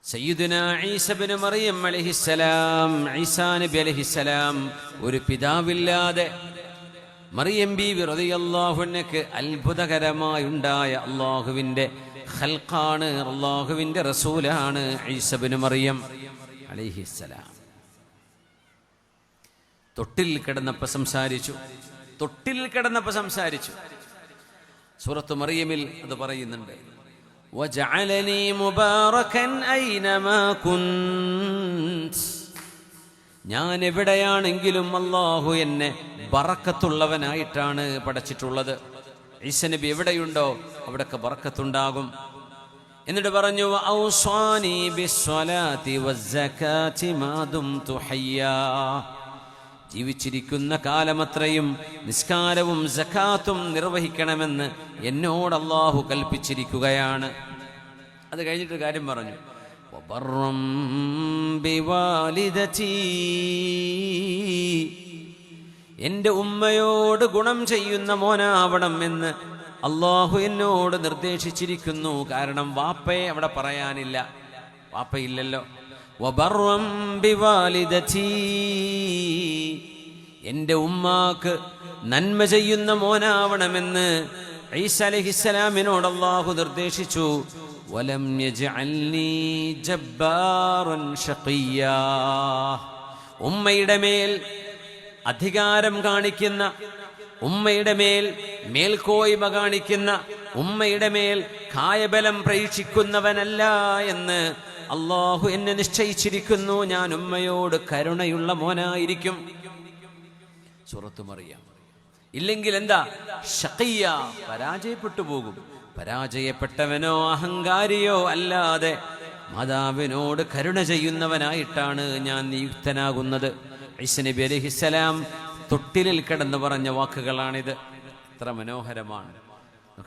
സയ്യിദുനാ ഈസ ഇബ്നു മറിയം അലൈഹിസ്സലാം, ഈസാ നബി അലൈഹിസ്സലാം ഒരു പിതാവില്ലാതെ മറിയം ബീവി റളിയല്ലാഹു അൻഹയ്ക്ക് അത്ഭുതകരമായി ഉണ്ടായ അല്ലാഹുവിൻ്റെ ഖൽഖാണ്, അല്ലാഹുവിൻ്റെ റസൂലാണ് ഈസ ഇബ്നു മറിയം അലൈഹിസ്സലാം. തൊട്ടിൽ കിടന്നപ്പോൾ സംസാരിച്ചു. സൂറത്ത് മറിയമിൽ അത് പറയുന്നുണ്ട്. വജഅലനി മുബാറകൻ ഐനമാ കുൻത്, ഞാൻ എവിടെയാണെങ്കിലും അല്ലാഹു എന്നെ ബറക്കത്തുള്ളവനായിട്ടാണ് പടച്ചിട്ടുള്ളത്. ഈസ നബി എവിടെയുണ്ടോ അവിടൊക്കെ ബറക്കത്തുണ്ടാകും. എന്നിട്ട് പറഞ്ഞു ഔസാനി ബിസ്സലാത്തി വസ്സകാത്തി മാ ദുംതു ഹയ്യാ, ജീവിച്ചിരിക്കുന്ന കാലമത്രയും നിസ്കാരവും സകാത്തും നിർവഹിക്കണമെന്ന് എന്നോട് അല്ലാഹു കൽപ്പിച്ചിരിക്കുകയാണ്. അത് കഴിഞ്ഞിട്ട് കാര്യം പറഞ്ഞു, വബർറം ബിവാലിദതി, എൻ്റെ ഉമ്മയോട് ഗുണം ചെയ്യുന്ന മോനാവണം എന്ന് അല്ലാഹു എന്നോട് നിർദ്ദേശിച്ചിരിക്കുന്നു. കാരണം വാപ്പയെ അവിടെ പറയാനില്ല, വാപ്പയില്ലല്ലോ. വബർറം ബിവാലിദതി, എൻ്റെ ഉമ്മാക്ക് നന്മ ചെയ്യുന്ന മോനാവണമെന്ന് ഈസ അലൈഹിസ്സലാമിനോട് അല്ലാഹു നിർദ്ദേശിച്ചു. വലം യജ്അൽനി ജബ്ബാറൻ ശഖിയ്യാ, ഉമ്മയുടെ മേൽ അധികാരം കാണിക്കുന്ന, ഉമ്മയുടെ മേൽ മേൽക്കോയ്മ കാണിക്കുന്ന, ഉമ്മയുടെ മേൽ കായബലം പ്രതീക്ഷിക്കുന്നവനല്ല എന്ന് അല്ലാഹു എന്നെ നിശ്ചയിച്ചിരിക്കുന്നു. ഞാൻ ഉമ്മയോട് കരുണയുള്ള മോനായിരിക്കും. സൂറത്ത് മറിയം. ഇല്ലെങ്കിൽ എന്താ? ശഖിയ്യ, പരാജയപ്പെട്ടു പോകും. പരാജയപ്പെട്ടവനോ അഹങ്കാരിയോ അല്ലാതെ മാതാവിനോട് കരുണ ചെയ്യുന്നവനായിട്ടാണ് ഞാൻ നിയുക്തനാകുന്നത്. ഈസ നബി അലൈഹിസ്സലാം തൊട്ടിലിൽ കിടന്നു പറഞ്ഞ വാക്കുകളാണിത്. എത്ര മനോഹരമാണ്.